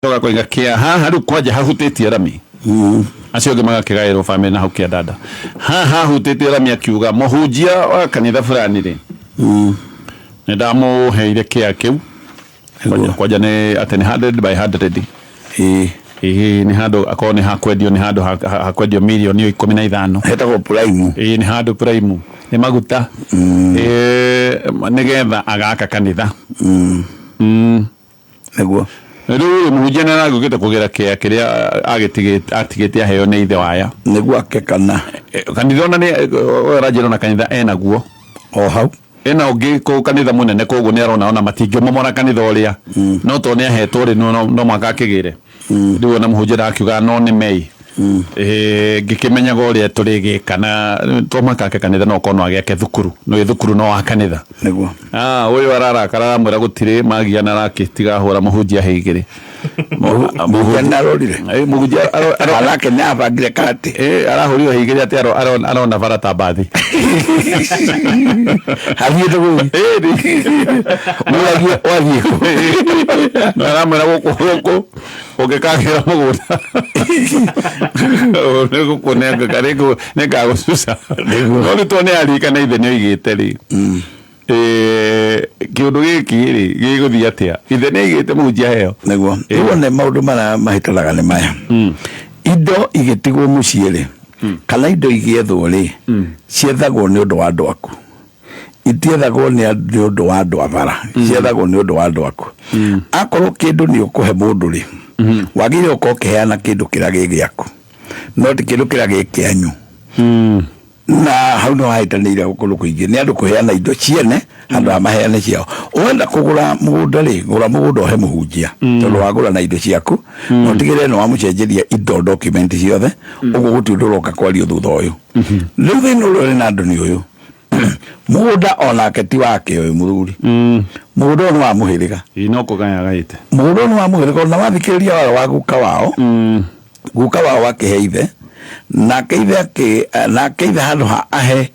toka kwa ngakia ha riu kwaja hahutitie rami acio ngi magakigairwo family na hukia dada ha hutitie rami akiuga muhunjia wa kanitha fulani ri ne damo heire kia kiu kwaja ne atene 100 by 100 ni hado akone hakwedio ni hado hakwedio milioni 15 hetako prime ni hado prime ni maguta nigetha agaka kanitha neguo riu muhunjia naragukite kugira kia kiria atigite aheo ni ithe waya neguo akekana kanitha ona ni rajiro na kanitha enaguo o hau ena ungi ko kanitha munene koguo ni arona ona matingio momora kanitha uria no to ni ahetwo ri no mwaka akigire riu na muhunjia akiuga no ni mei ngikimenyaga uria turigikana to makake kanitha no kono agiake thukuru no thukuru no wa kanitha neguo uyu ararakara mwira gutire magia na rakitiga hura muhunjia heigire muhunjia narorire muhunjia arake ni abagire kati arahuriwa heigire ati arona barata bathi habiete go mulagie wagieko na mwira guko ogekagira mugunda nego konega karego nega gususa no tone alika na ithe ni oigite ri kiundu giki ri giguthia atia ithe ni igite muhunjia heo neguo ne maundu mara mahitalaga ni maya indo igitigwo mucii ri kana indo igiethwo ri ciethagwo ni undu wa andu aku itiethagwo ni undu wa andu abara ciethagwo ni undu wa andu aku akorwo kindu ni ukuhe mundu ri wagire ukokeana kindu kira gigiaku no ti kindu kira gikianyu na hau no haitanire gukuru kuingi ni andu kuheana indo ciene andu amaheane ciao wenda kugura mugunda ri gura mugunda ohe muhunjia tondu wagura na indo ciaku no tigire no wamucenjeria indo document ciothe ugu gutundoroka kwario thutha uyu riu thino uri na andu ni uyu mugunda onake ti wake uyu muthuri mugunda no wa muhiriga ino kuganya gaite mugunda no wa muhiriga na wathikiriria wa guka wao guka wao wakiheithe na keithe handu ha ahe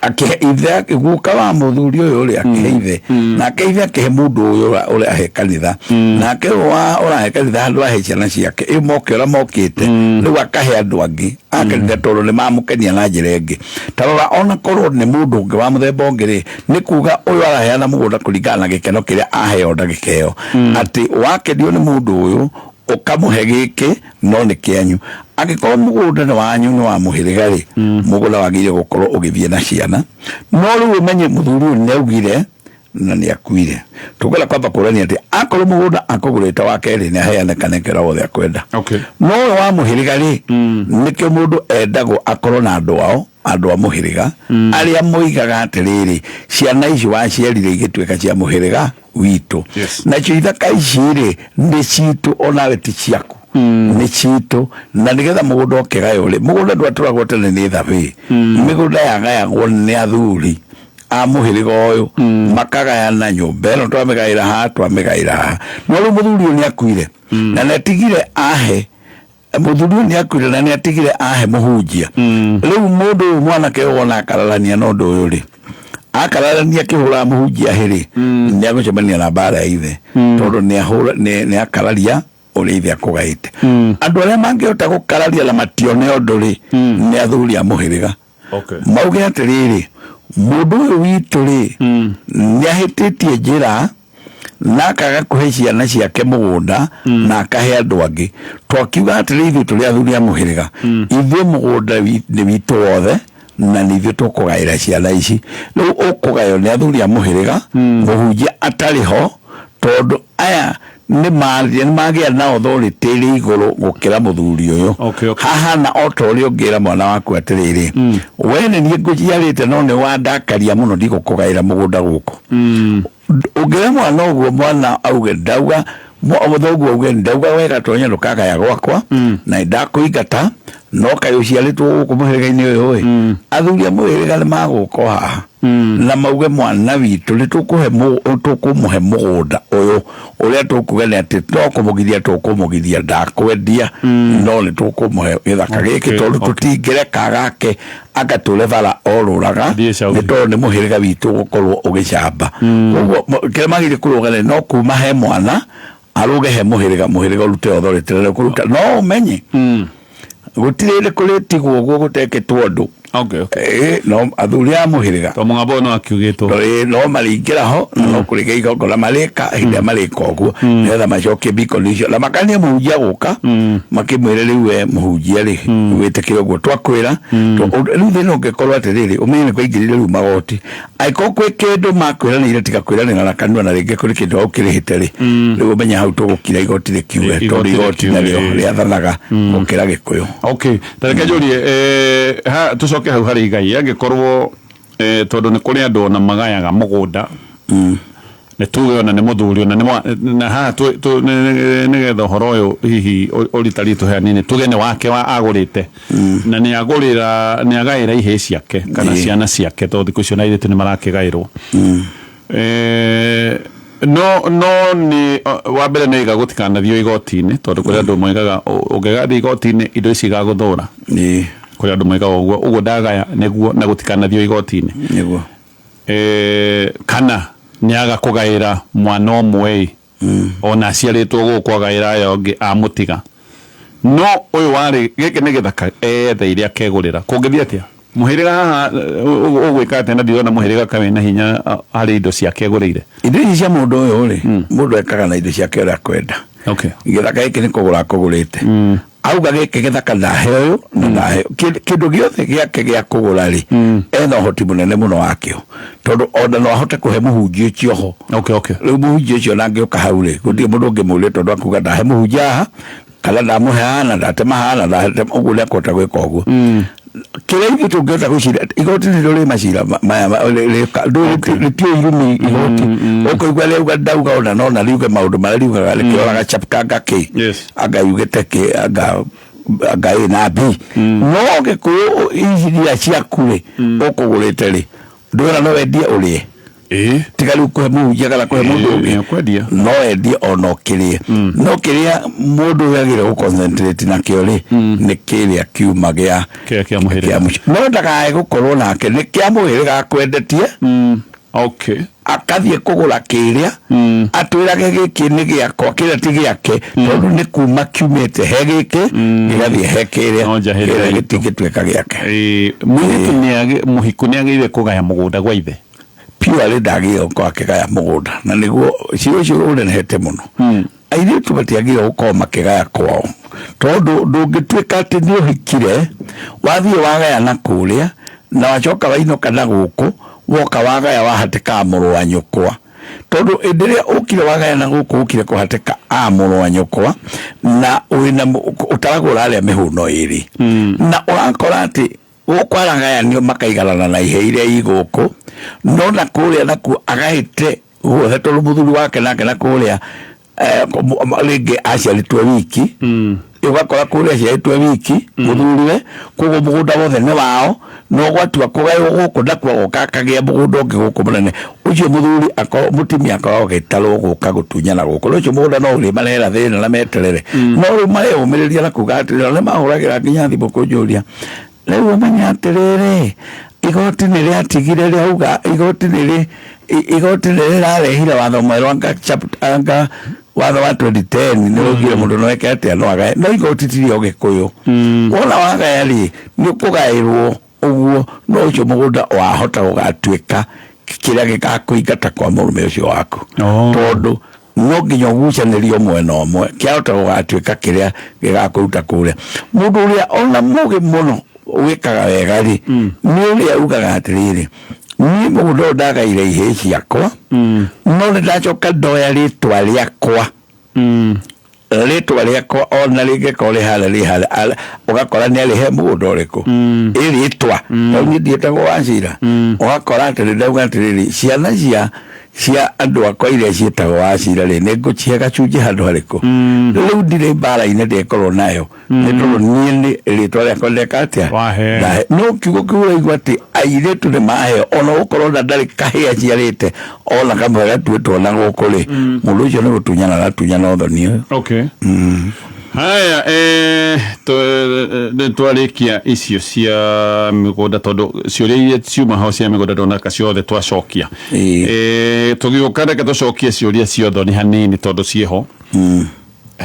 akiheithe guka wa muthuri uyu uri akiheithe na keithe akihe mundu uyu uri ahe kanitha na ke wa ora kanitha handu ahe ciana ciake imoke ora mokite riu akahe andu angi akanitha toro ni mamukenia na njira ingi tarora ona korwo ni mundu ungi wa muthemba ungi ri ni kuga uyu araheana mugunda kuringana na gikeno kiria aheo ndagikeo ati wakenio ni mundu uyu ukamuhe giki no ni kianyu agikorwo mugunda ni wanyu ni wa muhiriga ri mugunda wagire gukorwo ugithie na ciana no riu umenye muthuri ni augire na ni akuire tugala kwamba kurani ati akorwo mugunda akugurita wake ri ni aheane kanekera wothe akwenda no wa muhiriga ri nikio mundu endago akorwo na andu ao andu a muhiriga aria moigaga atiriri ciana ici waciarire igituika cia muhiriga witu na ithaka ici ri ni citu onawe ti ciaku ni citu na nigetha mugunda okegayo ri mugunda ndwaturagwo tene ni thabi migunda yagayagwo ni athuri a muhiriga uyu makagayana nyumba no twamigaira ha twamigaira no ru muthuri ni akuire na netigire ahe muthuri ni akuire na netigire ahe muhunjia riu mundu mwana ke wona akararania no ndu uyu ri akararania kihura muhunjia hiri ni agucemania na bara ithe tondu ni akararia uri ithe akugaite andu aria mangiota gukararia na matione undu ri ni athuri a muhiriga mauge atiriri mundu uyu witu ri ni ahititie njira na akaga kuhe ciana ciake mugunda na akahe andu angi twakiuga atiri ithu turi athuri a muhiriga ithuĩ mugunda ni witu wothe na ni ithuĩ tukugaira ciana ici riu ukugayo ni athuri a muhiriga muhunjia atariho tondu aya ni magia na authority ri iguru gukira muthuri uyu haha na otori ungira mwana waku atiriri wene ni nguciarite no ni wandakaria muno ndigukugaira mugunda guku ungira mwana uguo mwana auge ndauga muthogu auge ndauga wega tonya ndukagaya gwakwa na ndakuingata no kayo ciaritwo guku muhiriga-ini uyu athuri a muhiriga ni maguko haha na mauge mwana witu ni tukumuhe mugunda uyu uria tukugene ati tukumugithia ndakwendia no ni tukumuhe githaka giki tondu tutingireka gake agature bara oruraga ni tondu ni muhiriga witu gukorwo ugicamba uguo kire magire kurugane no kuma he mwana aruge he muhiriga urute authority kuruta no menye gutirire kuritigwo guo guteketwo ndu no athuri a muhiriga to mungabo no akiugitwo no maringira ho no kuriga igongona marika hindi marika oguo netha macoke biconisho la makania muhunjia guka makimwire riu muhunjia ri witikire guo twakwira riu thino ngekorwo atiriri umenye kwaingirire riu magoti aiko kwe kindu makwira ni tiga kwira ni na kanua na ringi kuri kindu ukirihite ri riu umenya hau tugukira igoti rikiuge tondu igoti nario riathanaga gukira gikuyu tareke jurie ha tucoke hau hari Ngai angikorwo tondu ni kuri andu na magayaga mugunda ne tuwe ona ne muthuri ona na ha ne getha horo uyu hihi oritari tu heanini tugene wake wa agurite na ni agurira ni agaira ihe ciake kana ciana ciake to thiku cio na iritu ni marakigairwo no ni wa mbere ni gagutikanathio igoti-ini tondu kuri andu moigaga ugegathi igoti-ini indo ici gaguthura kuri andu moigaga uguo ndagaya neguo na gutikanathio igoti-ini neguo kana ni agakugaira mwana omwe ona ciaritwo gukwagaira yongi amutiga no uyu wari gike ni githaka iria kegurira kungithia atia muhiriga haha ugwika atia na ndirona muhiriga kawe na hinya hari indo ciake agurire indo ici cia mundu uyu ri mundu ekaga na indo ciake uria kwenda githaka giki ni kugura kugurite auga gike githaka ndahe uyu na ndahe kindu giothe giake gia kugura ri ena hoti munene muno wakio tondu ona no ahote kuhe muhunjia ucio ho riu muhunjia ucio nangi ukahau ri gutie mundu ngimuria tondu akuga ndahe muhunjia haha kana ndamuheana ndatema hana ndatema uguo akota gwika uguo kile hivi tungeza kushira igoti ni role mashira maya tio irumi igoti uko igwale ugandauga ona nona riuge maundu mariuga gale ga chapkanga ke aga yugete ke aga ina bi no ge ku ihiria cia kure ukugurite ri ndora no wendia urie tigaru ko muhunjia kana ko mundu kwendia no endia ono kiria no kiria mundu yagire ku concentrate na kio ri ni kiria kiuma gia muhiriga no ndagae gukorwo nake ni kia muhiriga kwendetie akathie kugura kiria atwirage giki ni giakwa kiria ti giake tondu ni kuma kiumite he giki gigathie he kiria gitigitweka giake muhiku ni agire kugaya mugunda gwa ithe purely ndagire ko akigaya mugunda na niguo cio cio uri nehete muno aire tu batiagire uko makigaya kwao tondu ndungitwika ati ni uhikire wathie wagaya na kuria na wacoka wainoka na guku woka wagaya wahatika amuru wa nyukwa tondu endelea ukire wagaya na guku ukire kuhatika amuru wa nyukwa na wina utaragura aria mihuno iri na urakora ati ukwaragaya nio makaigarana na ihe iria iguku no na kuria naku agahite guothe tondu muthuri wake nake na kuria ringi aciaritwe wiki ugakora kuria aciaritwe wiki muthuriwe kuguo mugunda wothe ni wao no gwatua kugayo guku nakwa gukakagia mugunda ungi guku munene ucio muthuri mutimia akao gitarwo guka gutunyana guku ucio mugunda no uri marera thina na meterere no ri mare umiriria na kuga ati ni mahuragira nginya thimu kunjuria riu umenya atiriri igoti ni riatigire riauga igoti ni rarehire watho mwerũ anga watho wa 2010 ni ugire mundu no eke atia no agae no igoti tirio gikuyu wona wagaya ri ni kugairwo uguo no ucio mugunda wahota gugatwika kiria gikakuingata kwa murume ucio waku tondu no nginya gucanirio mwena omwe kiahota gugatwika kiria gigakuruta kuria mundu uria ona mugi muno wikaga wega ri ni uria ugaga atiriri ni mugunda ndagaire ihe ciakwa no ndacoka ndoya ritwa riakwa ritwa riakwa ona ringekore hala ugakora ni ari he mugunda uriku iritwa no ndietagwo Wachira ugakora ati ndauga atiriri ciana cia andu akwa iria cietagwo Wachira ri ni ngucie gacunji handu hariku riu ndire mbara-ini ndekorwo nayo ni tondu ni ritwa riakwa ndekatia no kiugo kiu igua ati airetu ni maheo ona ukorwo ndari kahia ciarite ona kamwe gatwetwo na guku ri mundu ucio ni gutunyana ratunyana uthoni haya twarikia icio cia migunda tondu ciuria iria ciuma ho cia migunda ndona ka ciothe twacokia tugiukana ka twacokia ciuria ciothe ni hanini tondu cieho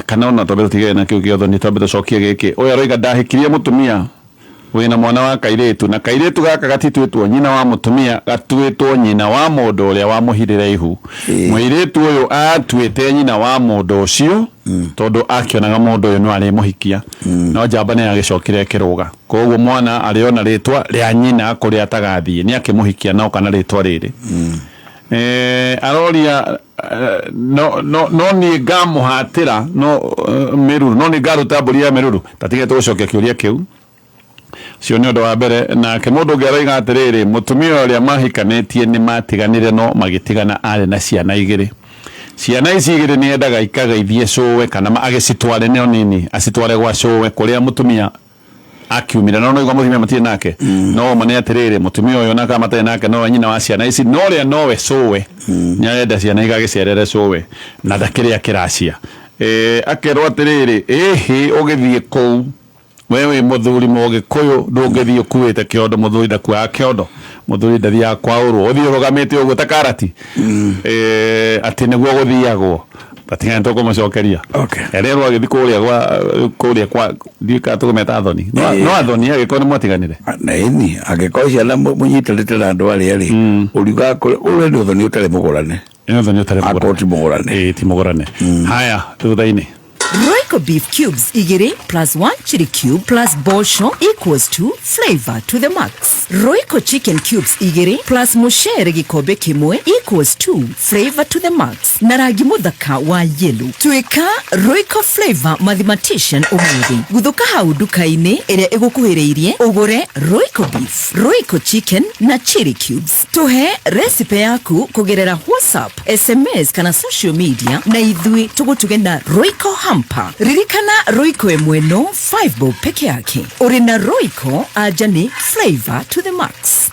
kana ona twambe tutige na kiu giotho ni twambe tucokie giki uyu aroiga ndahikirie mutumia wina mwana wa kairitu na kairitu gaka gatitwitwo nyina wa mutumia gatwitwo nyina wa mundu uria wa muhirire ihu mwiritu uyu atwite nyina wa mundu ucio tondu akionaga mundu uyu no ari muhikia no jamba ne agicokire kiruga koguo mwana ariona ritwa ria nyina kuria tagathie ni akimuhikia no kana ritwa riri aroria no ni ngamuhatira no meruru no ni ngarutamburia meruru tatige tucokia kiuria kiu cio ni undu wa mbere na ke mundu ngeroiga atiriri mutumia uria mahikanetie ni matiganire no magitigana ari na ciana igiri ciana ici igiri ni endaga ikageithie cowe kana agicitware no nini acitware gwa cowe kuria mutumia akiumira no igwa mutumia matie nake no mane atiriri mutumia uyu naka mate nake no nyina wa ciana ici no ria nowe cowe nyarenda ciana igagicerere cowe na ndakiri akiracia akerwo atiriri ehe ugithie kou wewe muthuri Mugikuyu ndungithie kuite kiondo muthuri ndakua kiondo muthuri ndathia kwa uru uthie rugamite uguo ta karati ati niguo guthiagwo batinga ntoko macokeria rero agithi kuria kwa ndika tukumeta athoni no athoni agikoni mwatiganire na ini agikocia na munyitarite na andu ari uriga uri ndi uthoni utare mugurane uthoni utare akoti mugurane ti mugurane haya thuthaini Royco beef cubes igiri plus 1 chili cube plus bosho equals to flavor to the max. Royco chicken cubes igiri plus mushere gikombe kimwe equals to flavor to the max. Na rangi muthaka wa yellow. Tuika Royco flavor mathematician umuthi. Guthuka hau duka-ini iria igukuhiriirie ugure Royco beef, Royco chicken na chili cubes. Tuhe recipe yaku kugerera WhatsApp, SMS kana social media na ithui tugutuge na Royco hampa. Ririkana Royco emweno 5 bob peke yake. Uri na Royco ajani flavor to the max.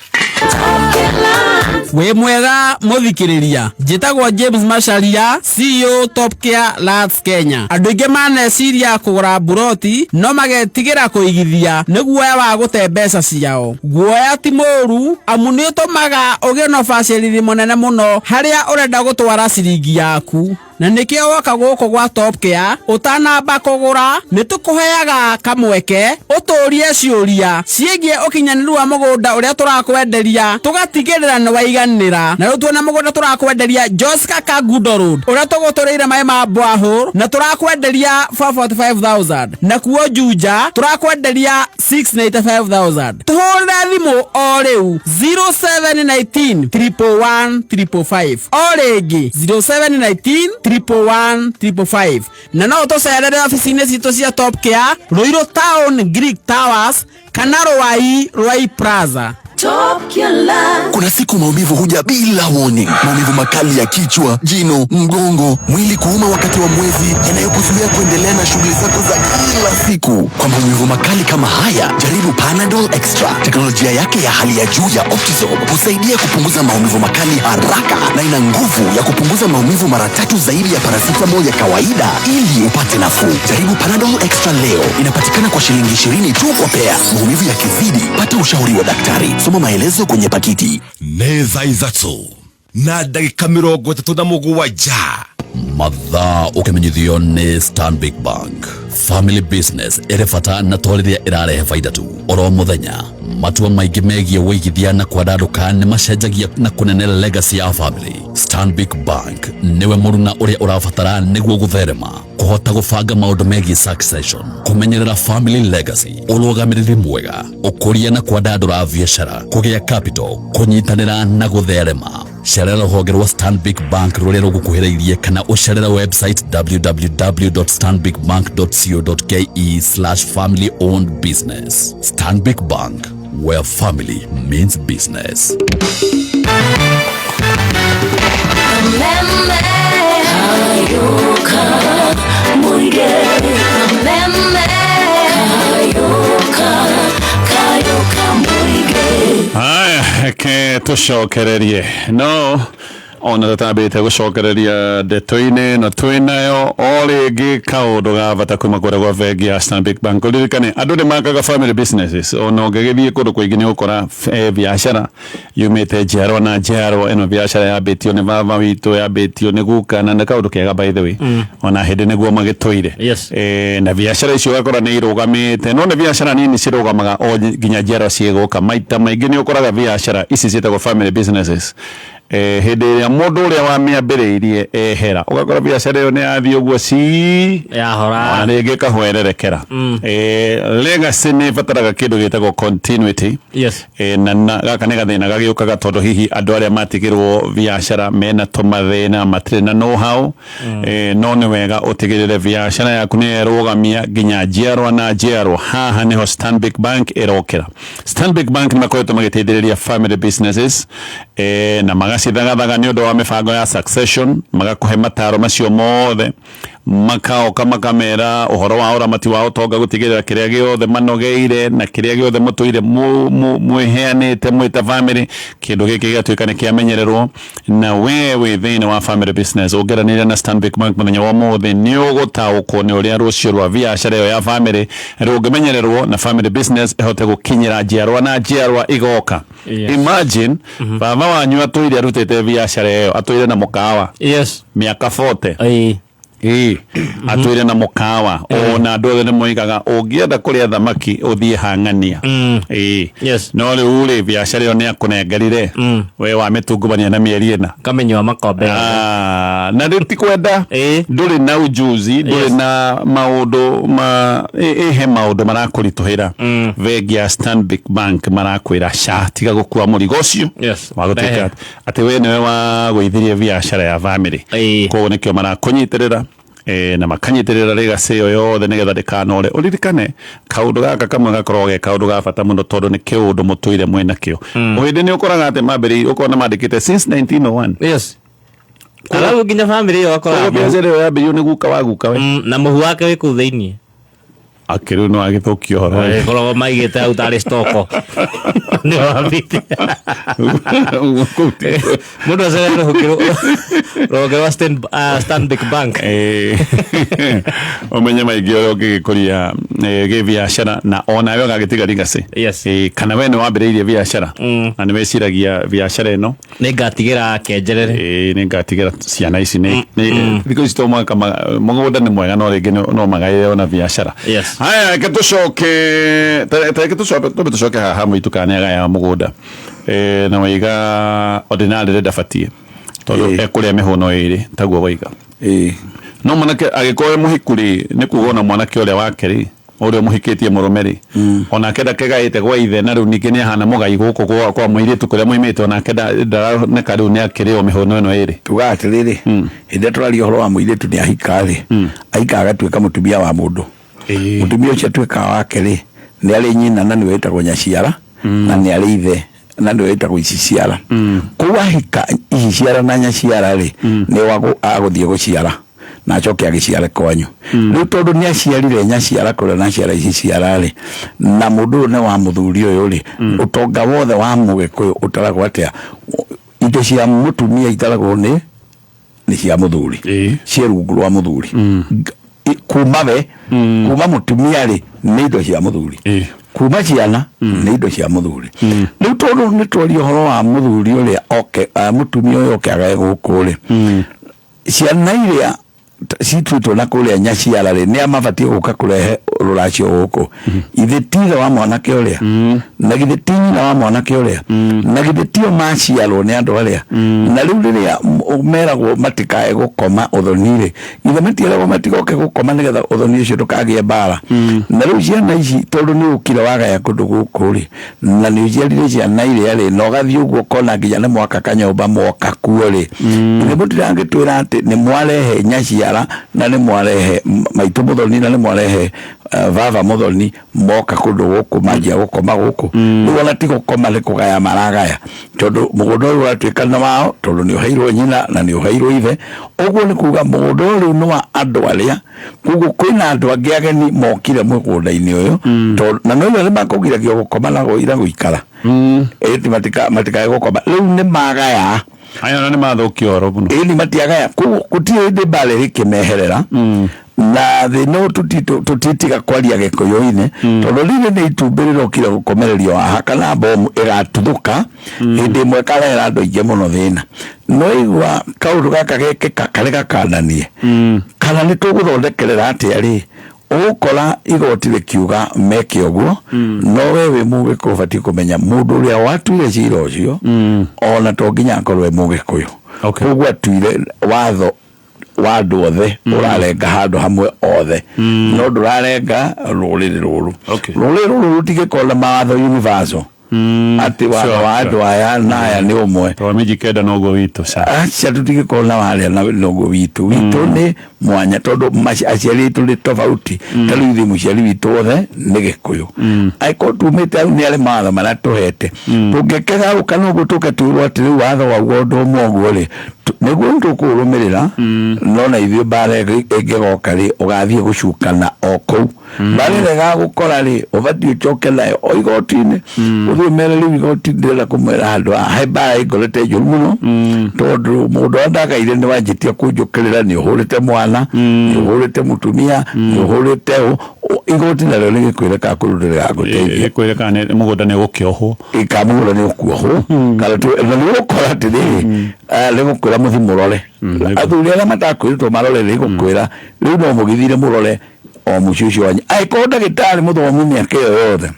We mwega muthikiriria njitagwo James Macharia CEO Top Care Labs Kenya. Andu ingi maneciria kugura buroti no magetigira kuigithia niguo wa gute mbeca ciao. Guoya ti muru amu ni utumaga ugie no facility munene muno haria urenda gutwara ciringi yaku. Na nikio woka guko gwa Top Care utanamba kugura nitukuheaga kamweke uturie ciuria ciegie ukinyaniru wa mugunda uria turakwenderia tugatigirira ni waiganira na rutuona mugunda turakwenderia Joska Kagudo Road uria tugutureire mai ma Bwahur na turakwenderia 445,000 na kuo Juja turakwenderia 695,000 tuhurira thimu o riu 0719 111 555 o ringi 0719 111 na no tucerere ofisini citu cia Top Care Ruiru Town Greek Towers kana Ruai Plaza. Top Care. Kuna siku maumivu huja bila warning. Maumivu makali ya kichwa, jino, mgongo, mwili kuuma wakati wa mwezi, yanayokuzuia kuendelea na shughuli zako za kila siku. Kwa maumivu makali kama haya, jaribu Panadol Extra. Teknolojia yake ya hali ya juu ya Optizorb husaidia kupunguza maumivu makali haraka na ina nguvu ya kupunguza maumivu mara 3 zaidi ya paracetamol ya kawaida ili upate nafuu. Jaribu Panadol Extra leo. Inapatikana kwa shilingi 20 tu kwa pea. Maumivu yakizidi, pata ushauri wa daktari. Soma maelezo kwenye pakiti. Neza izatso na dakika 37 mathaa ukimenyithio ni Stanbic Bank. Family business irefata na toliria irarehe faida tu oro muthenya. Matua maingi megie wigithia na kwadaruka ni macenjagia na kunenera legacy ya family. Stanbic Bank niwe muruna uria urafatara niguo gutherema, kuhota gubanga maundu megie succession, kumenyerera family legacy, urugamiriri mwega, ukuria na kwadadura biashara, kugia capital, kunyitanira na gutherema. Cerera rũhonge rwa Stanbic Bank rũrĩa rũgũkuhĩrĩirie kana ũcerera website www.stanbicbank.co.ke/family owned business. Stanbic Bank, where family means business. Haya, ke tucokererie no ona tatambite gucokereria ndeto-ini na twinayo o ringi kaundu ga bata kuma kure gwa bengi ya Stanbic Bank ririkane andu ni makaga family businesses ona ngegithie kundu kuingi ni ukora biashara yumite njiarwa na njiarwa ino biashara yambitio ni baba witu yambitio ni guka na kaundu kega by the way ona hindi niguo magitwire na biashara icio gakora ni irugamite no ni biashara nini cirugamaga o nginya njiarwa cieguka maita maingi ni ukoraga biashara ici cietagwo family businesses hindi ya mundu uria wamiambiriirie ehera ugakora biashara yo ni yathii uguo ya hora na ringi kahwererekera legacy ni bataraga kindu gitagwo continuity na gaka ni gathina gagiukaga tondu hihi andu aria matigirwo biashara mena tumathina matire na know how no ni wega utigirire biashara yaku ni erugamia nginya njiarwa na njiarwa haha niho Stanbic Bank irokira Stanbic Bank ni makoretwo magiteithĩrĩria family businesses na magacithagathaga ni undu wa mibango ya succession magakuhe mataro macio mothe makaoka makamera uhoro wa uramati wa utonga gutigirira kiria giothe manogeire na kiria giothe mutuire mwiheanite mwita family kindu giki gatuika ni kiamenyererwo na wewe thini wa family business ugeranire na Stanbic Bank muthenya wa mothe ni ugutaukwo ni uria rucio rwa biashara ya family rugimenyererwo na family business ehote gukinyira njiarwa na njiarwa igoka imagine baba wanyu atuire arutete biashara iyo atuire na mukawa miaka 40 atuire na mukawa ona ndothe ni moigaga ungienda kuria thamaki uthie hang'ania no riu ri biashara yo ni akunengerire we wa mitungumania na mieri ina kamenywa makombe na ndi kwenda nduri na ujuzi nduri na maundu he maundu marakurituhira bengi ya Stanbic Bank marakwira tiga gukua murigo ucio wa gutika ati we niwe wa guithirie biashara ya family ko nikio marakunyitirira na makanyitirira legacy yo yothe nigetha ndikanore uririkane kaundu gaka kamwe gakoroge kaundu ga bata muno tondu ni kiundu mutuire mwena kio uhindi ni ukoraga ate mabiri ukona mandikite since 1901 alafu nginya family yo akora biashara yo yambiririo ni guka wa guka we na muhu wake wi ku thiini akiru no agithukio horo korogo maigite au tari stoko ni wambite mundu acere hukiro roge wa Stanbic Bank omenye maigi oro gikuria ge biashara na ona yo gagitiga legacy kana we ni wambiriirie biashara na ni meciragia biashara ino ni ngatigira kenjerere ni ngatigira ciana ici ni thiko ici to mwaka mugunda ni mwega no ringi no magaire ona biashara haya ketushoke haha mwitukanaga ya mugunda na waiga ordinary ndabatie tondu ekuria mihuno iri taguo waiga no mwanake agikoe muhikuri ni kugona mwanake uria wake ri uria muhikitie murumeri ona kenda kegaite gwa ithe na riu ningi ni hana mugai guku kwa mwiritu kuria muimite ona kenda ne kariu ni akirio mihuno ino iri tugatiriri hinde turario horo wa mwiritu ni ahikari aikaga tuika mutumia wa mundu mutumia ucio tuika wake ri ni ari nyina na ni wetagwo nyaciara na ni ari ithe na ni wetagwo iciciara kuwa hika iciciara na nyaciara ri ni wago aguthie guciara na acoke agiciare kwanyu riu tondu ni aciarire nyaciara kuria na ciara iciciara ri na mundu ne wa muthuri uyu ri utonga wothe wa mugikuyu utaragwo atia indo cia mutumia itaragwo ni cia muthuri cia rungu rwa muthuri kuma we kuma mutumia ri ni indo cia muthuri kuma ciana ni indo cia muthuri riu tondu ni twario horo wa muthuri uria mutumia uyu okeaga guku ri ciana iria citwitwo na kuria nyaciara ri ni amabatie guka kurehe ruracio guku ithe tithe wa mwanake uria na githe tinyina wa mwanake uria na githe tio maciarwo ni andu aria na riu riria meragwo matikae gukoma uthoni ri ithe matieragwo matigoke gukoma nigetha uthoni ucio ndukagie mbara na riu ciana ici tondu ni ukira wagaya kundu guku ri na ni uciarire ciana iria ri no gathie uguo kona nginya ni mwaka kanyomba mwoka kuo ri ni mutirangitwira ati ni mwarehe nyaciara na ni mwarehe maitu muthoni na ni mwarehe vava muthoni moka kundu guku majia gukoma guku ni wala tiko koma le kugaya maragaya tondu mugunda uyu watuika na wao tondu ni uheirwo nyina na ni uheirwo ithe uguo ni kuga mugunda uyu ni wa andu aria kugu kwina andu angi ageni mokire mugunda-ini uyu na no ile makugiragia gukoma na guira guikara eti matika gukoma riu ni magaya aya nĩ mathũkia oro mũno ni matiagaya gũtirĩ hĩndĩ mbara ĩkĩmeherera na thĩ no tutitiga kwaria gĩkũyũ-inĩ tondũ rĩrĩ nĩ itumbĩ rĩrokire gũkomererio haha kana bomu ĩgatuthũka hĩndĩ ĩmwe karehera andũ aingĩ mũno thĩna no igua kaũndũ gaka gekĩka karĩ gakananie kana nĩ tũgũthondekerera atĩa rĩ ũgũkora igoti rĩkiuga meke ũguo no we wĩ mũgĩkũyũ ũbatiĩ kũmenya mũndũ ũrĩa watuire cira ũcio ona to nginya akorwo e mũgĩkũyũ koguo atuire watho wa andũ othe ũrarenga handũ hamwe othe no ndũrarenga rũrĩrĩ rũrũ rũrĩrĩ rũrũ rutigĩkorwo na mawatho universal ati wa andũ aya na aya nĩ ũmwe to mijikenda noguo witũ acha tutigĩkorwo na warĩa na noguo witũ nĩ mwanya tondũ aciari aitũ nĩ tofauti tarĩu ithuĩ mũciari witũ wothe nĩ gĩkũyũ angĩkorwo tumĩte hau nĩ arĩ mawatho marĩa tũhete tũngĩkĩgarũka no gũtũke twĩrwo atĩ rĩu watho waguo ũndũ ũmwe ũguo rĩ nĩguo nĩtũkũrũmĩrĩra no na ithuĩ mbara ĩngĩgoka rĩ ũgathiĩ gũcukana o kũu mbara ĩrĩa ĩgagũkora rĩ ũbatiĩ ũcoke nayo o igoti-inĩ ũthiĩ mere rĩu igoti ndĩrenda kũmwĩra handũ he mbara ĩngorete njũru mũno tondũ mũndũ ũrĩa ndagaire nĩ wanjĩtie kũnjũkĩrĩra nĩ ũhũrĩte mwana nĩ ũhũrĩte mũtumia nĩ ũhũrĩte igoti narĩo nĩ gĩkwĩre ka kũrutĩra gũteithia gĩkwĩre ka mũgũnda nĩ gũkĩohwo mũgũnda nĩ gũkuohwo kana nĩ gũkora atĩrĩrĩ nĩ gũkwĩra mũthi mũrore athuri arĩa matakwĩrĩtwo marore nĩ gũkwĩra rĩu no mũgĩthire mũrore o mũciĩ ũcio wanyu angĩkorwo ndagĩtarĩ mũthomu mĩaka ĩyo yothe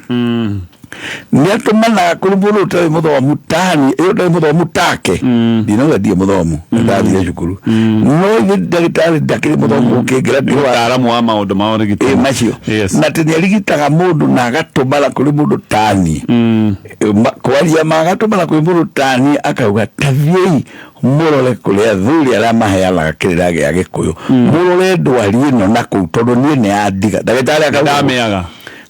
nĩ atũmanaga kũrĩ mũndũ ũtarĩ mũthomu tani ũtarĩ mũthomu take ndinauga ndirĩ mũthomu ndathire cukuru no ndagĩtarĩ ndakĩrĩ mũthomu ũkĩngĩra mũtaaramu wa maũndũ ma ũrigitani macio na atĩ nĩ arigitaga mũndũ na agatũmana kũrĩ mũndũ tani kwaria magatũmana kũrĩ mũndũ tani akauga tathiĩi mũrore kũrĩ athuri arĩa maheanaga kĩrĩra gĩa gĩkũyũ mũrore ndwari ĩno na kũu tondũ niĩ nĩ yandiga ndagĩtarĩ akauga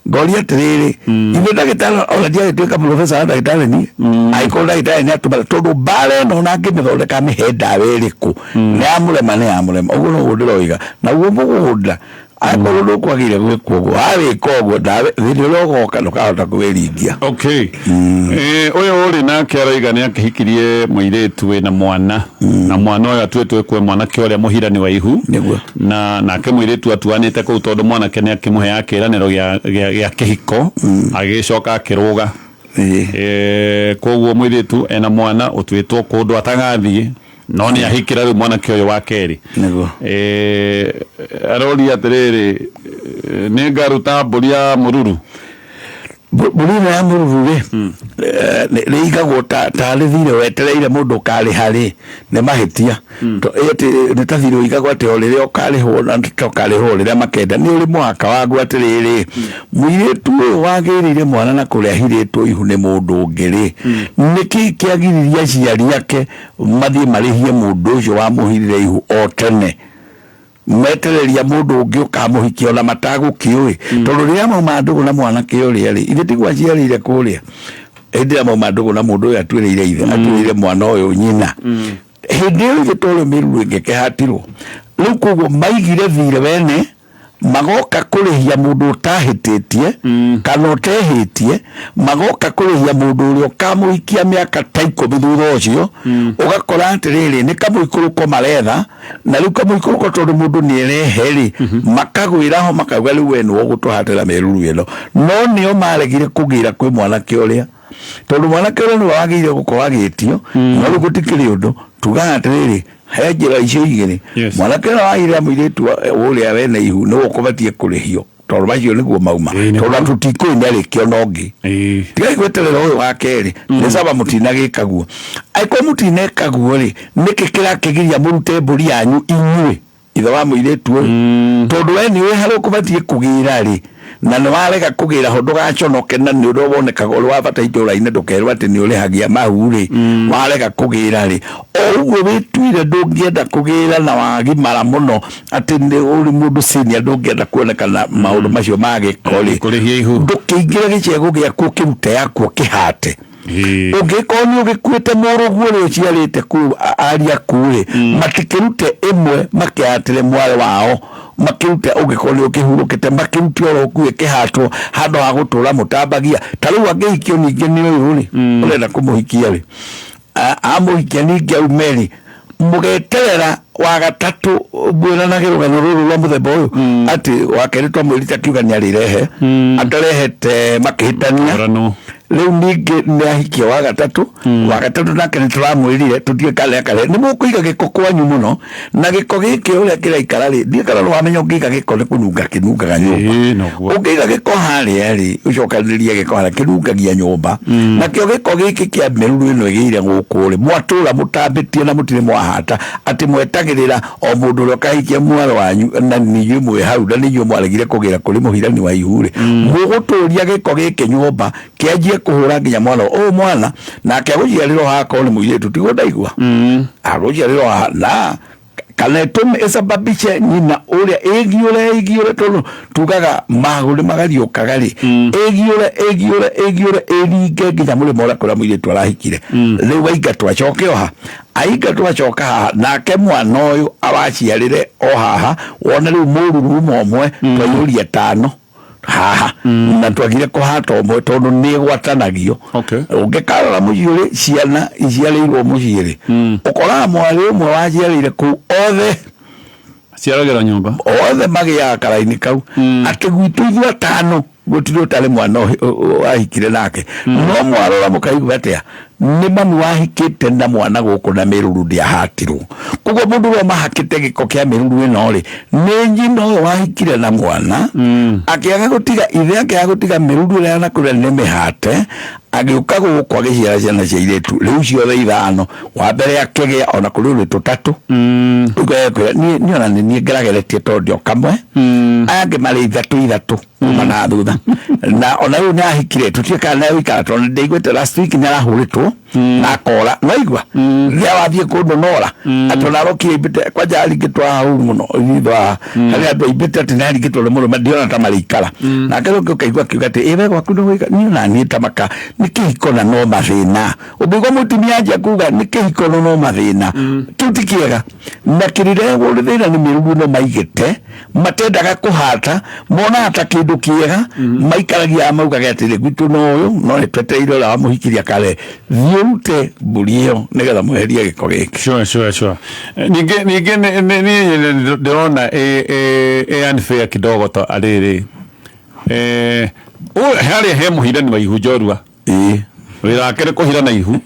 ngoria atĩrĩrĩ ithuĩ ndagĩtarĩ ona ndiagĩtuĩka profesa wa ndagĩtarĩ niĩ angĩkorwo ndagĩtarĩ nĩ atũmana tondũ mbara ĩno ona angĩmĩthondeka mĩhe ndawa ĩrĩkũ nĩ yamũrema ũguo noguo ndĩroiga naguo mũgũnda angĩkorwo ndũkwagĩrĩire gwĩkwo ũguo awĩka ũguo hĩndĩ ũrĩa ũgoka ndũkahota kwĩringia ũyũ ũrĩ nake aroiga nĩ akĩhikirie mũirĩtu wĩna mwana na mwana ũyũ atuĩtwo kwĩ mwanake ũrĩa mũhirani wa ihu na nake mũirĩtu atuanĩte kũu tondũ mwanake nĩ akĩmũhe kĩĩranĩro gĩa kĩhiko agĩcoka akĩrũga koguo mũirĩtu ena mwana ũtuĩtwo kũndũ atagathiĩ no nĩ ahikira rĩu mwanake ũyũ wa kerĩ aroria atĩrĩrĩ nĩ ngaruta mbũri ya mũruru mbũri ya mũruru rĩ igagwo tarĩ thirĩ wetereire mũndũ ũkarĩha rĩ nĩ mahĩtia nĩ ta thirĩ igagwo atĩ o rĩrĩa ũkarĩhwo na ũkarĩhwo rĩrĩa makenda nĩ ũrĩ mũhaka waguo atĩrĩrĩ mũirĩtu ũyũ wagĩrĩire mwana na kũrĩa ahirĩtwo ihu nĩ mũndũ ũngĩ rĩ nĩkĩ kĩagiririe aciari ake mathiĩ marĩhie mũndũ ũcio wamũhirire ihu o tene metereria mũndũ ũngĩ ũkamũhikia ona matagũkĩũĩ tondũ rĩrĩa mauma ndũgũ na mwanake ũrĩa rĩ ithe tiguo aciarĩire kũrĩa hĩndĩ ĩrĩa mauma ndũgũ na mũndũ ũyũ atuĩrĩire ithe atuĩrĩire mwana ũyũ nyina hĩndĩ ĩyo ithe tondũ mĩruru ĩngĩkĩhatirwo rĩu koguo maigire thirĩ wene magoka kũrĩhia mũndũ ũtahĩtĩtie kana ũtehĩtie magoka kũrĩhia mũndũ ũrĩa ũkamũhikia mĩaka ta 10 thutha ũcio ũgakora atĩrĩrĩ nĩ kamũikũrũko maretha na rĩu kamũikũrũko tondũ mũndũ nĩ erehe rĩ makagwĩraho makauga rĩu we nĩwe ũgũtũhatĩra mĩruru ĩno no nĩo maregire kũgĩra kwĩ mwanake ũrĩa tondũ mwanake ũrĩa nĩwe wagĩrĩire gũkorwo agĩtio no rĩu gũtikĩrĩ ũndũ tugaga atĩrĩrĩ he njĩra icio igĩrĩ mwanake ũrĩa wagĩrĩra mũirĩtu ũrĩa wena ihu nĩwe ũkũbatiĩ kũrĩhio tondũ macio nĩguo mauma tondũ tũtikũĩ nĩ arĩkio na ũngĩ tigai gweterera ũyũ wa kerĩ nĩ caba mũtinagĩka guo angĩkorwo mũtineka guo rĩ nĩkĩ kĩrakĩgiria mũrute mbũri yanyu inyuĩ ithe wa mũirĩtu ũyũ tondũ we nĩwe harĩ ũkũbatiĩ kũgĩra rĩ na nĩ warega kũgĩra ho ndũgaconoke na nĩ ũrĩa wonekaga ũrĩ wa bata itũũra-inĩ ndũkerwo atĩ nĩ ũrĩhagia mahu rĩ warega kũgĩra rĩ o ũguo wĩtuire ndũngĩenda kũgĩra na wagimara mũno atĩ nĩ ũrĩ mũndũ senior ndũngĩenda kuonekana maũndũ macio magĩko rĩ ndũkĩingĩre gĩcegũ gĩaku ũkĩrute yakuo kĩhate ũngĩkorwo nĩ ũgĩkuĩte mũrũguo ũrĩa ũciarĩte kũu aria aku rĩ matikĩrute ĩmwe makĩhatĩre mware wao makĩrute ũngĩkorwo nĩ ũkĩhurũkĩte makĩrute oro ũkuĩ kĩhatwo handũ ha gũtũũra mũtambagia ta rĩu angĩhikio ningĩ nĩ ũyũ rĩ ũrenda kũmũhikia rĩ amuhikia ningi aumeri mugeterera wa gatatu bwena na kirugano ruru rwa muthemba uyu ati wakeri twamwirite akiuga ni arirehe atarehete makihitania riu ningi ni ahikia wa gatatu nake nituramwirire tutie kale ni mukuiga giko kwanyu muno na giko giki uria kiraikara ri ndikara rwamenya ngiga giko ni kinungaga nyumba ukiga giko haria ri ucokaniria giko haria kinungagia nyumba na kio giko giki kia meruru ino igire guku ri mwatura mutambitie na mutire mwahata ati mwetagirira o mundu ro kahikia mwaro wanyu na niyo mwe hau na niyo mwaregire kugira kuri muhirani wa ihuri muguturia giko giki nyumba kiajie kuhura nginya mwana nake aguciarirwo hako ni muiretu tigo ndaigua aguciarirwo na kana tume esababisha nyina uria egiure tono tugaga maguri magariukaga ri egiure eringe nginya muri mora kura muiretu arahikire riu waiga twacoke oha aiga twacoka haha nake mwana uyu awaciarire o haha wona riu mururu momwe twayuria 5 haha na twagire kuhata omwe tondu ni gwatanagio ungikarora mujire ciana iciarirwo muciri ukora mwari umwe waciarire ku othe ciaragira nyumba othe magia karaini kau ati gwitu ithu 5 gutiro tale mwana ahikire nake no mwarora mukaigua atia ni manu wahikite na mwana guku na miruru ndia hatirwo kugo mundu wa mahakite giko kia miruru ino ri ni nyina uyu wahikire na mwana akiaga gutiga ithe akiaga gutiga miruru ria na kuria ni mihate agiuka guku agiciara ciana cia iretu riu ciothe 5 wa mbere akigea ona kuri uri 3 ugekwe ni ona ni ngerageretie tondio kamwe ange mari 3 mana thutha na ona riu ni ahikire tutika na wikara tondu ndeigwete last week ni arahuritwo na kora naigwa ria wathie kundu nora atona rokire ibite kwa jari gitwa hau muno ithwa hari andu ibite tinari gitwa muno mandiona ta marikara na kero kaigwa kiugate ewe kwa kundu wika ni na ni tamaka nikihiko na no mathina ubigwa mutumia anje kuga nikihiko no mathina tutikiega na kirire wole thina ni mirugu no maigite matendaga kuhata mona atakindu kiega maikaragia amauga atire gwitu no uyu no tweteire la muhikiria kale ute bulio nega muheria giko giki sure nige ni ndona unfair kidogo to ariri hari he muhirani wa ihu jorua wira kere kuhira na ihu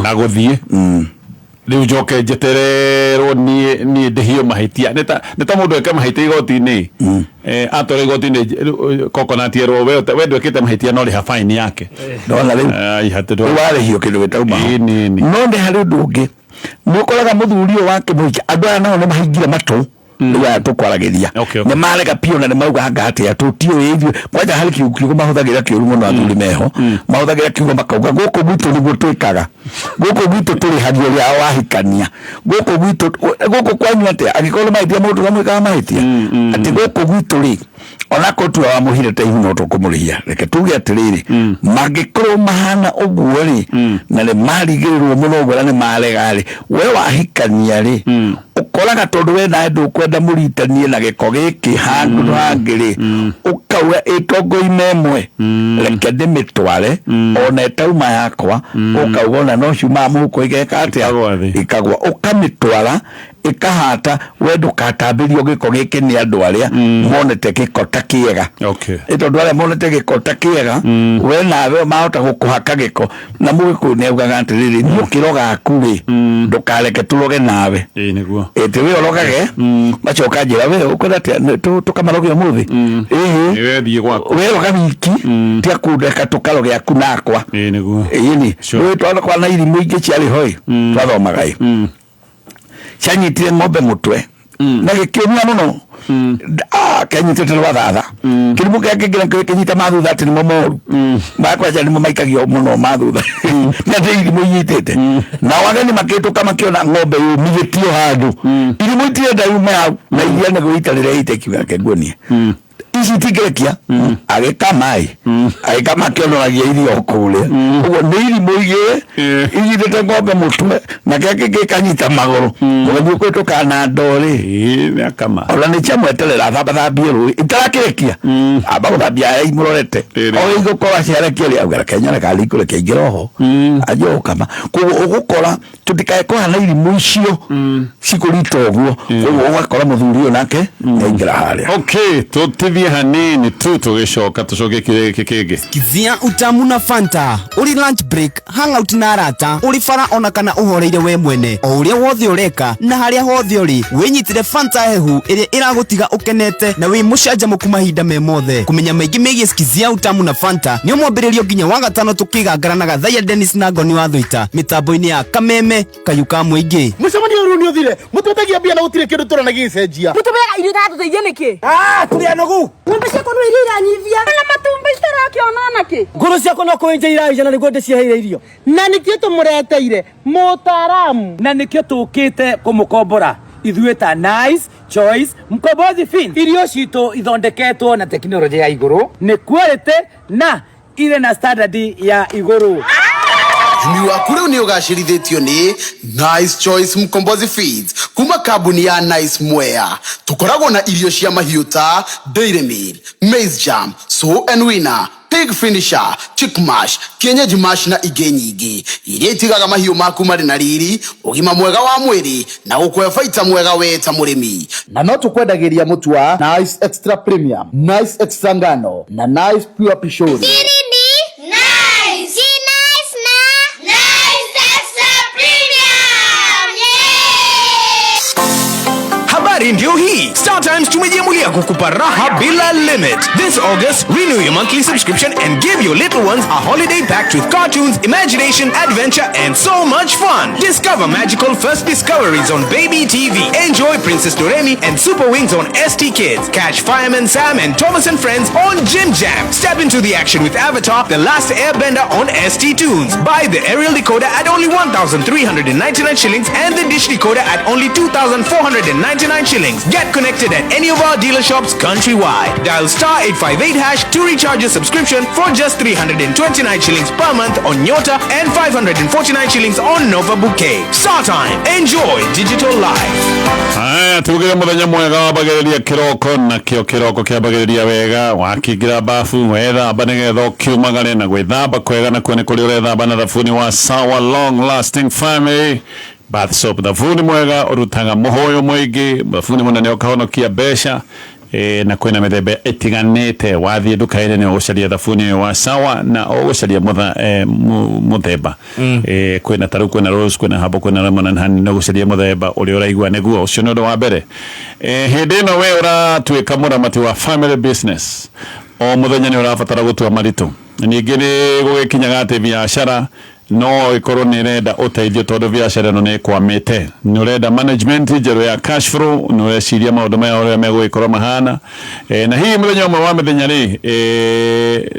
na guthie riu joke jetererwo ni ndihio mahitia neta mundu eke mahitia igoti-ini atore igoti-ini coconut ro we ndwekite mahitia no riha fine yake ndona riu ihate warihio kindu gitauma no ndi hari ndungi nukoraga muthuri wake muhikia andu aya nao ni mahingira matu ya tukwaragiria ne marega pio na ne mauga hanga atia tutio hivyo kwaja hali kiugo mahuthagira kiuru muno athuri meho mahuthagira kiugo makauga guku gwitu niguo twikaga guku gwitu turi hagio ria wahikania guku gwitu guku kwanyu atia agikorwo maitia mundu gamwikaga mahitia ati guku gwitu ri ona ko tu wa muhire ta ihuno to kumurihia reke tuge atiriri magikorwo mahana uguo ri na le marigirwo muno ubara ne marega ri we wahikania ri ukoraga tondu we na ndu kwenda muritanie na giko giki handu hangiri ukawa itongo imemwe reke ndimitware ona tauma yakwa ukauona no cuma muko igeka atia ikagwa ukamitwara ikahata we ndukatambirio giko giki ni andu aria monete giko takiega itondu aria monete giko takiega we nawe mahota gukuhaka giko na mugiku neugaga atiriri ni ukiroga akuri ndukareke turoge nawe niguo ete we orogage machoka njira we ukora tukamaroge muthi we thie gwako we roga wiki tia kundeka tukaroge akunakwa niguo ni we twara kwa na irimu ingi ciari hoi twathomaga chanyitire ng'ombe mutwe na gikiumia muno kenyitete rwathatha kirimu gake ngira kenyita mathutha ati ni momoru bakwa jani maikagio muno mathutha na ndiri munyitete na wageni makitu kama kiona ng'ombe yumithitio handu iri muitire ndayuma na iria ne guitarire ite kiwa kegonie ici tigrekia agikama agikama kionoragia irio kule ugo ni irimu igire igirite ngombe mutwe na keke gikanyita maguru ugathiĩ kwĩtũka na ndori ni akama ona ni chamweterera thambie rũĩ itarakirekia amba gũthambia imurorete o igũkora ciarekia ria ugara Kenya ka likule kĩingĩra ho ajo kama kuo ugukora tutikae kwa na irimu icio cikurita ũguo ugakora muthuri nake nĩaingĩra harĩa. Okay, tutithie hanini tu tugicoka tucoke kĩngĩ Kizia utamu na Fanta uri lunch break hangout na arata uri fara ona kana uhoreire we mwene o uria wothe ureka na haria hothe uri winyitire Fanta hehu iria iragutiga ukenete na wi mucanjamuku mahinda me mothe kumenya maingĩ megie Kizia utamu na Fanta ni mwambĩrĩrio nginya wa gatano tukigangaranaga Thaya Dennis na Ngoni wa Thũita mitambo-ini ya Kameme Kayuka Mũingĩ mucemanio uru ni uthire mututagia bia na gutire kindu turana gicenjia mutubera irio tatuteithia niki turi anogu ngombe ciakwa no iria iranyivia na matumba itarakiona ki ngoro ciakwa no kwenja iraija na niguo ndiciheire irio na nikio tumureteire mutaramu na nikio tukite kumukombora ithuĩ ta Nice Choice Mkombozi Fin irio citũ ithondeketwo na teknolojia ya igũrũ nĩ quality na ile na standard ya igũrũ. Ni wakure ni ugashirithitio ni Nice Choice Mkombozi Feeds kuma kabuni ya Nice Mwea. Tukoragwo na irio cia mahiũ ta Dairy Meal, Maize Jam, So and Winner, Pig Finisher, Chick Mash, Kienyeji Mash na ingĩ nyingĩ iria itigaga mahiũ maku marĩ na riri, ũgima mwega wa mwĩrĩ na gũkũhe baita mwega we ta mũrĩmi. Na no tukwendagĩria mũtu wa Nice Extra Premium, Nice Extra Ngano na Nice Pure Pishori. Ndio hii StarTimes tumejiamulia kukupa raha bila limit. This August, renew your monthly subscription and give your little ones a holiday packed with cartoons, imagination, adventure and so much fun. Discover magical first discoveries on Baby TV. Enjoy Princess Doremi and Super Wings on ST Kids. Catch Fireman Sam and Thomas and Friends on Jim Jam. Step into the action with Avatar: The Last Airbender on ST Tunes. Buy the aerial decoder at only 1,399 shillings and the dish decoder at only 2,499 shillings. Get connected at any of our dealer shops countrywide. Dial *858# to recharge your subscription for just 329 shillings per month on Nyota and 549 shillings on Nova Bouquet. StarTime. Enjoy digital life. Haya, tugire muthenya mwega wa bagĩrĩria kĩroko na kĩo kĩroko kĩa bagĩrĩria wega wakĩingĩra bafu wethamba nĩgetha ũkiumagare na gwĩthamba kwega na kuo nĩ kũrĩ ũrethamba na thabuni wa Sawa Long Lasting Family Bath Soap. Thabuni mwega ũrutaga mũhũyũ mũingĩ, thabuni mũnene ũkahonokia mbeca na kwĩna mĩthemba ĩtiganĩte. Wathiĩ nduka-inĩ nĩ ũgũcaria thabuni wa Sawa na ũgũcaria mũthemba kwĩna tarũ, kwĩna Rose, kwĩna Habo, kwĩna Lemon and Honey, no ũgũcaria mũthemba ũrĩa ũraigua nĩguo. Ũcio nĩ ũndũ wa mbere. Hĩndĩ ĩno we ũratuĩka mũramati wa family business, o mũthenya nĩ ũrabatara gũtua maritũ. Ningĩ nĩ gũgĩkinyaga atĩ biacara no ikorwo nĩ renda ũteithio tondũ biacara ĩno nĩ kwamĩte. Nĩ ũrenda management njerũ ya cash flow, nĩ ũreciria maũndũ maya ũrĩa megũgĩkorwo mahana. Na hihi mũthenya ũmwe wa mĩthenya rĩ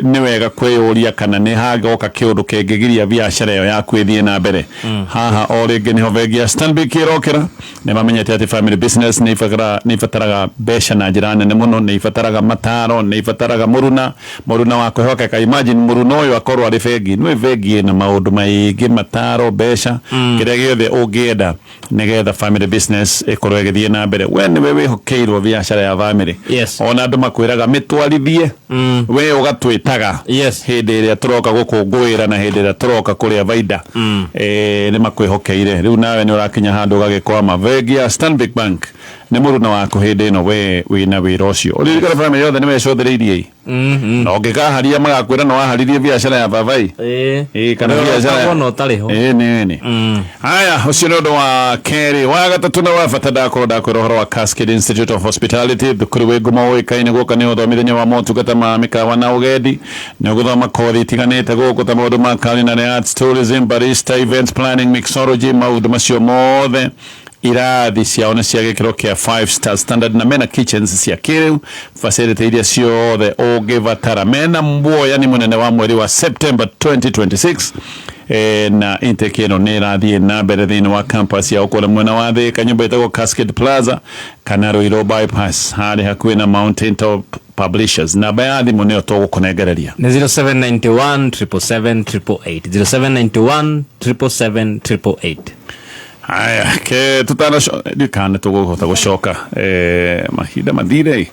nĩ wega kwĩyũria kana nĩ hagoka kĩũndũ kĩngĩgiria biacara ĩyo yaku ĩthiĩ na mbere. Haha o rĩngĩ nĩho bengi ya Stanbic ĩrokĩra. Nĩ mamenyete atĩ family business nĩ ibataraga mbeca na njĩra nene mũno, nĩ ibataraga mataro, nĩ ibataraga mũruna wa kwĩhokeka. Imagine mũruna ũyũ akorwo arĩ bengi, nĩ bengi ĩna maũndũ maingĩ, mataro, mbeca, kĩrĩa gĩothe ũngĩenda nĩgetha family business ĩkorwo ĩgĩthiĩ na mbere. We nĩwe wĩhokeirwo biacara ya family. Ona andũ makwĩraga mĩtwarithie, we ũgatwĩtaga hĩndĩ ĩrĩa tũroka gũkũngũĩra na hĩndĩ ĩrĩa tũroka kũrĩa baida. Nĩ makwĩhokeire. Rĩu nawe nĩ ũrakinya handũ ũgagĩkwama. Bengi ya Stanbic Bank nĩ mũruna waku hĩndĩ ĩno we wĩna wĩra ũcio. Ũririkana family yothe nĩ mecũthĩrĩirie na ũngĩkaharia magakwĩra no waharirie biacara ya babai kana biacara nĩ. Haya, ũcio nĩ ũndũ wa kerĩ. Wa gatatũ na wa bata ndakwĩra ũhoro wa Cascade Institute of Hospitality. Thukuru wĩ ngumo ũĩkaine gũka nĩ ũthomithania wa motungata ma mĩkawa na ũgendi. Nĩ ũgũthoma kothi itiganĩte gũkũ ta maũndũ ma culinary arts, tourism, barista, events planning, mixology, maũndũ macio mothe. Irathi ciao nĩ cia gĩkĩro kĩa 5-star standard na mena kitchens cia kĩrĩu, facility iria ciothe ũngĩbatara. Mena mbuoya nĩ mũnene wa mweri wa September 2026 na intake ĩno nĩ ĩrathiĩ na mbere thĩinĩ wa campus ya ũkũra mwena wa thĩ. Kanyũmba ĩtagwo Cascade Plaza kana Ruiru bypass harĩ hakuhĩ na Mountain Top Publishers. Namba ya thimũ nĩyo tũgũkũnengereria nĩ 0791 777 888 0791 777 888. Haya, ke tutana dikane tuguhota gucoka mahinda mathire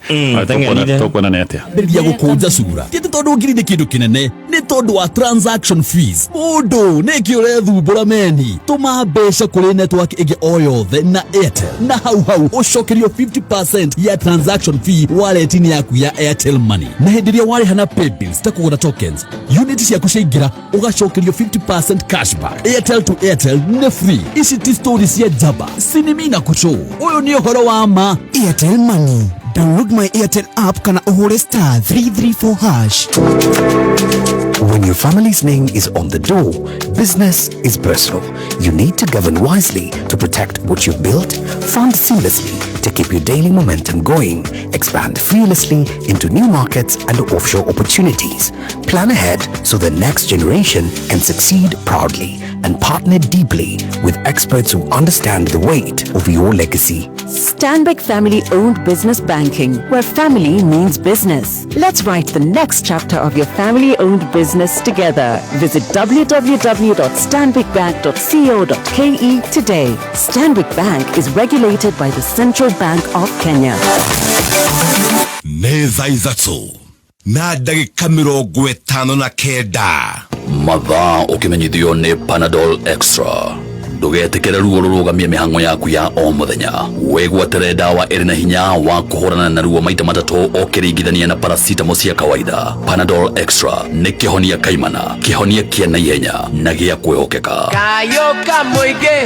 tukona nete ndia gukunja sura ti tondu ngirinde kindu kinene ni tondu wa transaction fees mundu ni kiure thumbura meni tuma mbeca kuri network igi o yothe na Airtel na hau ucokerio 50% ya transaction fee wallet-ini yaku ya Airtel Money na hendiria wari hana pay bills ta kugura tokens unit ciaku ciaingira ugacokerio 50% cashback. Airtel to Airtel ni free. Isi stories ya jaba sinimina kusho uyu ni uhoro wa ma. Airtel Money, download my Airtel app kana uhure *334#. When your family's name is on the door, business is personal. You need to govern wisely to protect what you've built, fund seamlessly to keep your daily momentum going, expand fearlessly into new markets and offshore opportunities. Plan ahead so the next generation can succeed proudly, and partner deeply with experts who understand the weight of your legacy. Stanbic Family-Owned Business Banking, where family means business. Let's write the next chapter of your family-owned business together. Visit www.stanbicbank.co.ke today. Stanbic Bank is regulated by the Central Bank of Kenya. Neza Izatso na dakika 59 mathaa ukimenyithio ni Panadol Extra. Ndugetikire ruo rurugamie mihango yaku ya o muthenya. Wegwatire dawa iri na hinya wa kuhurana na ruo maita matatu ukiringithania na paracetamol cia kawaida. Panadol Extra ni kihonia kaimana, kihonia kia naihenya na gia kwihokeka. Kayoka muige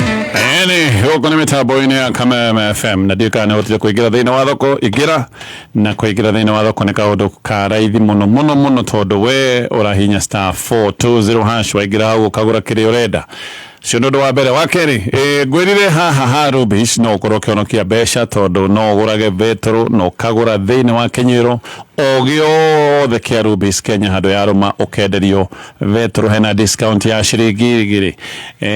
huko ni mitambo-ini ya Kameme FM na ndikane hotire kuingira thiini wa thoko igira na kuingira thiini wa thoko ni kaundu ka raithi muno tondu we urahinya *420# waigira hau ukagura kiri urenda. Ciondo wa mbere wa keri gwirire haha Rubis no ukorwo kionokia besha tondu no ugurage vetro no kagura thiini wa Kenyiro ogio kia Rubis Kenya hado ya roma ukenderio vetro hena discount ya shiringi igiri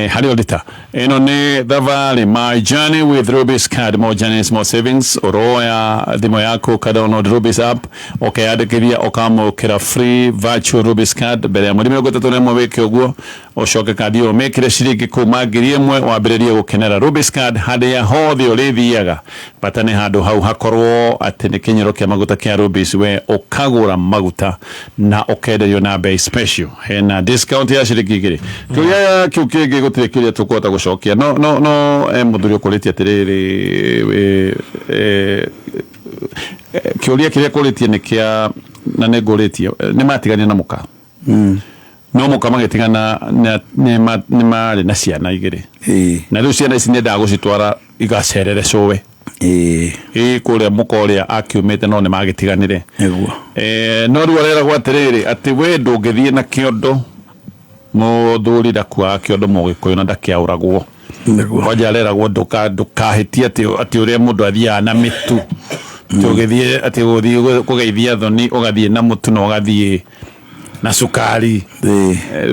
hari odita ino ni thavari my journey with Rubis card, more journeys more savings. Oroya thimo yako download Rubis app okeyandikithia okamukira free virtual Rubis card mbere ya murimi ugotatwo ne mweke uguo ocoke kandi yo mekire shiringi kuma ngiri imwe wambiririe gukenera Rubis card hadi ya hothe urithiaga patane handu hau hakorwo ati ni Kenyiro kia maguta kia Rubis we ukagura maguta na ukenderio na bei special hena discount ya shiringi igiri kuya kiukege gutirekiria tukota gucokia no muthuri ukuritie atiriri kiuria kiria kuritie ni kia na negoritie ni matigania na muka no muka magitigana ni mari na ciana igiri na riu ciana ici nenda gucitwara igacerere cowe kuria muka uria akiumite no ni magitiganire eguo no riu arera gwatiriri ati we ndungithie na kiondo muthuri ndakua kiondo mugikuyu na ndakiauragwo kwaja arera gwo ndukahitia ati uria mundu athia na mitu tugithie ati guthie kugeithia thoni ugathie na mutu no ugathie na sukari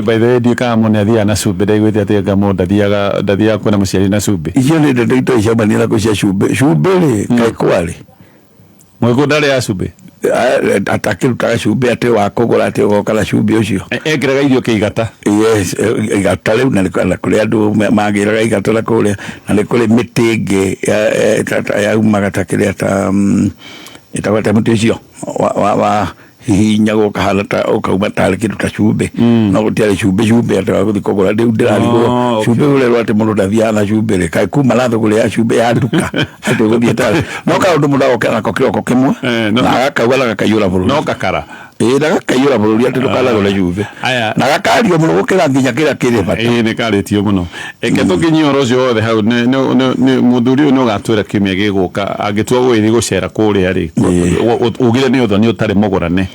by the way dika mone athia na sube ndegwite ati ngamo ndathiaga kwena muciari na sube icio ni ndito icambania na kucia sube ri kai kwari mwiko ndari ya sube atakirutaga sube ati wa kugura ati gokala sube ucio ekiraga irio kiigata yes igata riu na kuri andu magiraga igata la kuria na ni kuri mitingi ya umagatakire ta itawata mutisio wa hinya gokahalata okauma tale kitu ta sube no gutiare sube ata guthikogora riu ndirarigo sube ule rwate mundu ndathia na sube le kai kuma latho kuria sube ya duka ati guthia tale no ka undu mundu okana kokiroko kimwe na akawala gakayura buru no kakara daga kayura buru ati dukala gole sube na gakario mundu gukira nginya kira kire bata ni karetio muno eke tukinyoro cio the hau ni muthuri no gatwira kimia giguka agitwa gwiri gucera kuria ri ugire ni uthoni utari mugurane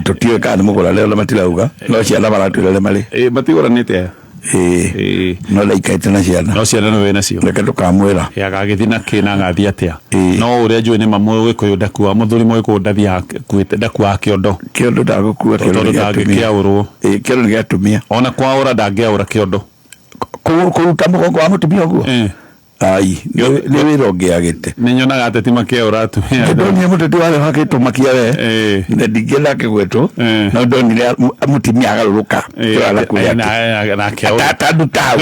tutiwe kana mugura leo matirauga no ciana baratwira mali matigũranĩte no laikaite na ciana no ciana no wena cio reke tukamwira yagagithi na kina ngathi atia no uria njui ni mamu gikuyu ndakuwa muthuri mo gikuyu ndathia kwite ndakuwa kiondo ndagukua kiondo ndagikiaurwo kiondo ngiatumia ona kwaura ndangiaura kiondo kuruta mugongo wa mutumia guo ai ni wironge agite ni nyona gateti makia uratu ndoni muteti wale hakito makia we ndigela kigwetu na ndoni mutimia agaruruka twala kuya na keo tatu tau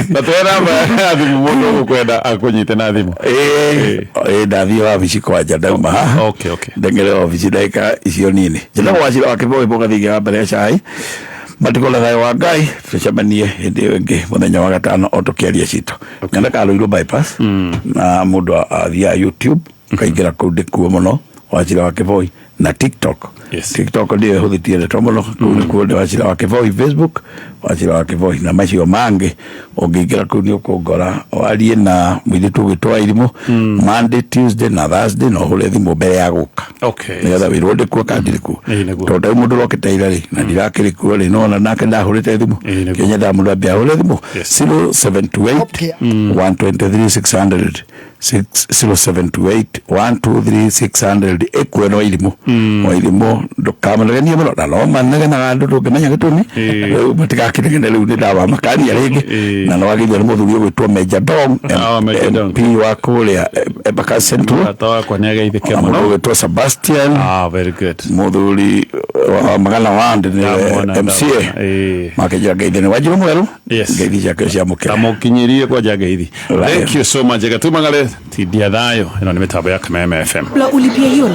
batwera ba thimu mundu kwenda akunyite na thimu ndathie wabici kwanja ndauma haha okay ndengere wabici ndaika icio nini njenda gwacira wakiboi boga thiga mbere cai matikola thayo wa Ngai tucemanie hindi wengi muthenya wa gatano otokiaria cito ngenda Kaluiru bypass na mundu athia YouTube kaingira kuu ndikuo muno wachira wa Kivoi na TikTok. TikTok ndio huthitie ndeto muno kuu ndi wachira wa Kivoi, Facebook wachira wa Kivoi na macio mangi ungiingira kuu ni ukungora warie na mwithitu witwa irimu Monday, Tuesday na Thursday no hule thimu mbere ya guka nigetha wirwo ndikuo kandiriku tondu mundu rokete irari na ndirakiri kuo ri no na nake ndahurite thimu kenya nda mundu ambia hule thimu 0728 123 600 0728 ekweno irimu wa irimu ndukamanegenie muno na no manegena andu ndungimenya gitumi matigakirigene riu ni ndawa makani rigi na no agithia muthuri gwitwo Major Dong MP wa kuria Embakasi Central atawa kwa nyaga ithike muno gwitwo Sebastian very good muthuri wa magana wandi ni MCA makeja gaithia ni Wanjiru Mweru gaithia yake cia mukira tamukinyirie kwa jagaithi thank you so much gatumagale tidia thayo ino ni mitambo ya Kameme FM ulipia hiyo